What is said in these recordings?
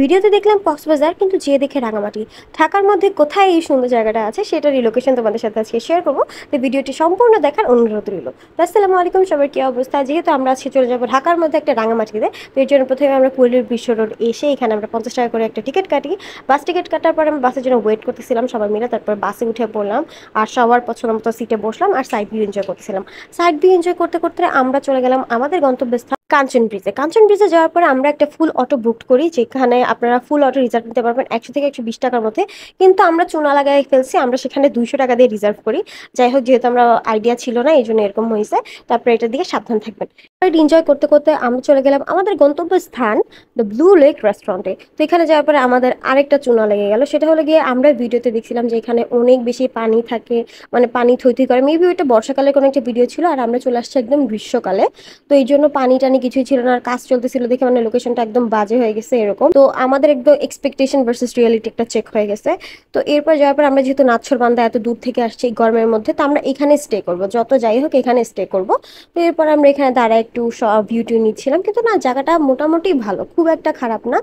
ভিডিওতে দেখলাম কক্সবাজার, কিন্তু যেয়ে দেখে রাঙামাটি। ঢাকার মধ্যে কোথায় এই সুন্দর জায়গাটা আছে সেটার রিলোকেশন তোমাদের সাথে আজকে শেয়ার করবো। তো ভিডিওটি সম্পূর্ণ দেখার অনুরোধ রইল। তো আসসালামু আলাইকুম, সবার কি অবস্থা? যেহেতু আমরা আজকে চলে যাবো ঢাকার মধ্যে একটা রাঙামাটিতে, তো এর জন্য প্রথমে আমরা কুড়িল বিশ্ব রোড এসে এখানে আমরা 50 টাকা করে একটা টিকিট কাটি। বাস টিকিট কাটার পর আমরা বাসের জন্য ওয়েট করতেছিলাম সবাই মিলে, তারপর বাসে উঠে পড়লাম আর সবার পছন্দ মতো সিটে বসলাম আর সাইড ভিউ এনজয় করতেছিলাম। সাইড ভিউ এনজয় করতে করতে আমরা চলে গেলাম আমাদের গন্তব্যস্থান কাঞ্চন ব্রিজে। কাঞ্চন ব্রিজে যাওয়ার পরে আমরা একটা ফুল অটো বুক করি, যেখানে আপনারা ফুল অটো রিজার্ভ নিতে পারবেন 100 থেকে 120 টাকার মধ্যে। কিন্তু আমরা চুনা লাগাই ফেলছি, আমরা সেখানে 200 টাকা দিয়ে রিজার্ভ করি। যাই হোক, যেহেতু আমরা আইডিয়া ছিল না এই জন্য এরকম হয়েছে। তারপরে এটার দিকে সাবধান থাকবেন। এনজয় করতে করতে আমরা চলে গেলাম আমাদের গন্তব্যস্থান দ্য ব্লু লেক রেস্টুরেন্টে। তো এখানে যাওয়ার পরে আমাদের আরেকটা চুনা লেগে গেল। সেটা হলো গিয়ে আমরা ভিডিওতে দেখছিলাম যে এখানে অনেক বেশি পানি থাকে, মানে পানি থই থই করে। মেবি ওইটা বর্ষাকালের কোনো একটা ভিডিও ছিল, আর আমরা চলে আসছি একদম গ্রীষ্মকালে। তো এই জন্য পানি টানি কিছুই ছিল না, আর কাজ চলতেছিল দেখে মানে লোকেশনটা একদম বাজে হয়ে গেছে এরকম। তো আমাদের একদম এক্সপেকটেশন ভার্সেস রিয়েলিটি একটা চেক হয়ে গেছে। তো এরপর যাওয়ার পর আমরা যেহেতু নাচ্ছরবান্দা এত দূর থেকে আসছি এই গরমের মধ্যে, তো আমরা এখানে স্টে করব, যত যাই হোক এখানে স্টে করব। তো এরপর আমরা এখানে দাঁড়ায় একটু ভিউ টিউ নিচ্ছিলাম, কিন্তু না, জায়গাটা মোটামুটি ভালো, খুব একটা খারাপ না।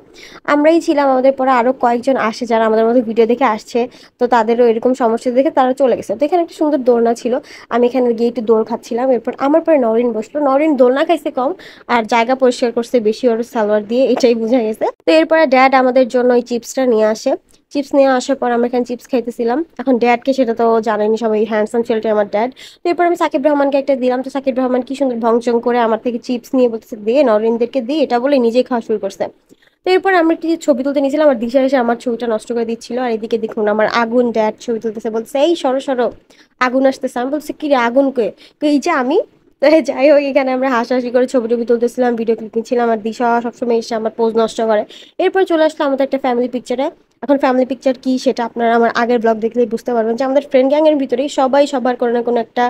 আমরাই ছিলাম, আমাদের পরে আরো কয়েকজন আসে যারা আমাদের মধ্যে ভিডিও দেখে আসছে। তো তাদেরও এরকম সমস্যা দেখে তারা চলে গেছে। তো এখানে একটা সুন্দর দোলনা ছিল, আমি এখানে গিয়ে একটু দোল খাচ্ছিলাম। এরপর আমার পরে নরিন বসলো। নরিন দোলনা খাইছে কম, আর জায়গা পরিষ্কার করছে বেশি ওর সালোয়ার দিয়ে, এটাই বোঝা গেছে। তো এরপরে ড্যাড আমাদের জন্য ওই চিপসটা নিয়ে আসে। চিপস নিয়ে আসার পর আমরা এখানে চিপস খাইতেছিলাম। এখন ড্যাডকে সেটা তো জানেনি সবাই, হ্যান্ডসাম ছেলেটা আমার ড্যাড। তো এরপর আমি সাকিব রহমানকে একটা দিলাম। তো সাকিব রহমান কি সুন্দর ভংচং করে আমার থেকে চিপস নিয়ে বলতেছে দিয়ে নরিনদেরকে দিয়ে, এটা বলে নিজেই খাওয়া শুরু করছে। তো এরপর আমরা একটি ছবি তুলতে নিয়েছিলাম, আর দিশা এসে আমার ছবিটা নষ্ট করে দিচ্ছিল। আর এদিকে দেখুন আমার আগুন ড্যাড ছবি তুলতেছে, বলছে এই সরো সরো, আগুন আসতেছে। আমি বলছি কি রে, আগুন কে? এই যে আমি। তো যাই হোক, এখানে আমরা হাসাহাসি করে ছবি টবি তুলতেছিলাম, ভিডিও ক্লিপ নিচ্ছিলাম, আর দিশা সবসময় এসে আমার পোজ নষ্ট করে। এরপর চলে আসলাম আমাদের একটা ফ্যামিলি পিকচারে। এখন ফ্যামিলি পিকচার কি সেটা আপনারা আমার আগের ব্লগ দেখলেই বুঝতে পারবেন, যে আমাদের ফ্রেন্ড গ্যাং এর ভিতরেই সবাই সবার কোনো না কোনো একটা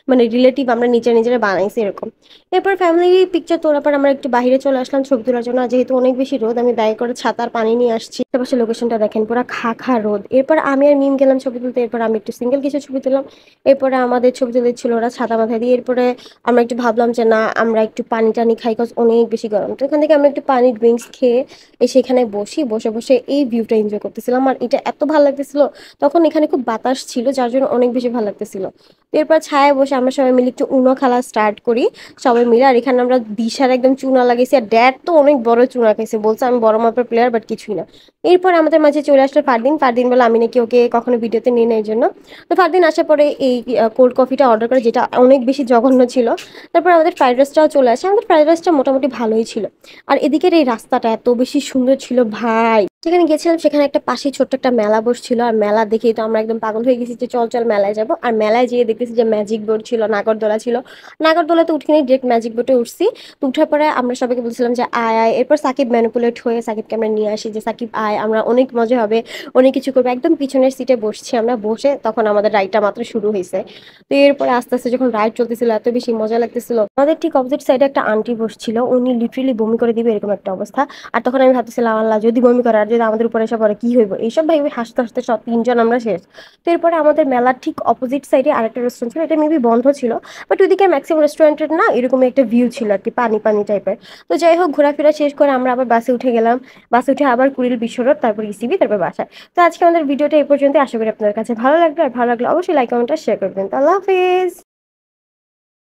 মানে রিলেটিভ আমরা নিজেরা নিজেরা বানাইছি এরকম। এরপর ফ্যামিলি পিকচার তোলার পর আমরা একটু বাইরে চলে আসলাম ছবি তোলার জন্য। আর যেহেতু অনেক বেশি রোদ, আমি ব্যাগে করে ছাতার পানি নিয়ে আসছি। পাশে লোকেশনটা দেখেন, পুরো খা খা রোদ। এরপর আমি আর মিম গেলাম ছবি তুলতে। এরপর আমি একটু সিঙ্গেল কিছু ছবি তুললাম। এরপরে আমাদের ছবি তুলেছিল ওরা ছাতা মাথায় দিয়ে। এরপরে আমরা একটু ভাবলাম যে না, আমরা একটু পানি টানি খাই, কজ অনেক বেশি গরম। তো এখান থেকে আমরা একটু পানি ড্রিঙ্কস খেয়ে এসে এখানে বসে বসে এই ভিউটা এনজয় করতেছিলাম। আর এটা এত ভালো লাগতেছিল, তখন এখানে খুব বাতাস ছিল যার জন্য অনেক বেশি ভালো লাগতেছিল। তো এরপর ছায়ায় বসে আমরা সবাই মিলে একটু উনো খেলা স্টার্ট করি সবাই মিলে। আর এখানে আমরা দিশার একদম চুনা লাগাইছি, আর ড্যাড তো অনেক বড় চুনা খাইছে, বলছে আমি বড় মাপের প্লেয়ার, বাট কিছুই না। এরপর আমাদের মাঝে চলে আসলো ফারদিন। ফারদিন বলে আমি নাকি ওকে কখনো ভিডিওতে নিয়ে নেই, এই জন্য। তো ফারদিন আসার পরে এই কোল্ড কফিটা অর্ডার করে, যেটা অনেক বেশি জঘন্য ছিল। তারপর আমাদের ফ্রাইড রাইসটাও চলে আসে। আমাদের ফ্রাইড রাইসটা মোটামুটি ভালোই ছিল। আর এদিকের এই রাস্তাটা এত বেশি সুন্দর ছিল ভাই। যেখানে গেছিলাম সেখানে একটা পাশে ছোট্ট একটা মেলা বসছিল, আর মেলা দেখেই তো আমরা একদম পাগল হয়ে গেছি যে চল চল মেলায় যাবো। আর মেলায় যেয়ে দেখতেছি যে ম্যাজিক বোর্ড ছিল, নাগরদোলা ছিল। নাগরদোলাতে উঠিনি, ডিরেক্ট ম্যাজিক বোর্ডে উঠছি। তো উঠার পরে আমরা সবাইকে বলছিলাম যে আয় আয়। এরপর সাকিব ম্যানিপুলেট হয়ে সাকিবকে আমরা নিয়ে আসি যে সাকিব আয়, আমরা অনেক মজা হবে, অনেক কিছু করবো। একদম পিছনের সিটে বসছি আমরা, বসে তখন আমাদের রাইডটা মাত্র শুরু হয়েছে। তো এরপরে আস্তে আস্তে যখন রাইড চলতেছিল এত বেশি মজা লাগতেছিল। আমাদের ঠিক অপোজিট সাইডে একটা আন্টি বসছিল, উনি লিটারেলি বমি করে দিবে এরকম একটা অবস্থা। আর তখন আমি ভাবতেছিলাম আল্লাহ, যদি বমি করে আর যদি আমাদের উপরে এসে পড়ে কি হইব, এইসব ভাই হাসতে হাসতে সব তিনজন আমরা শেষ। তো এরপরে আমাদের মেলার ঠিক অপোজিট সাইডে আরেকটা রেস্টুরেন্ট ছিল, এটা মেবি বন্ধ ছিল, বাট ওইদিকে ম্যাক্সিমাম রেস্টুরেন্টের না এরকম একটা ভিউ ছিল আর কি, পানি পানি টাইপের। তো যাই হোক, ঘোরাফেরা শেষ করে আমরা আবার বাসে উঠে গেলাম। বাসে উঠে আবার কুড়িল বিশ্ব রোড, তারপর ইসিবি, তারপর বাসায়। তো আজকে আমাদের ভিডিওটা এই পর্যন্ত। আশা করি আপনাদের কাছে ভালো লাগবে, আর ভালো লাগলে অবশ্যই লাইক কমেন্ট শেয়ার করবেন। তো আল্লাহ হাফিজ।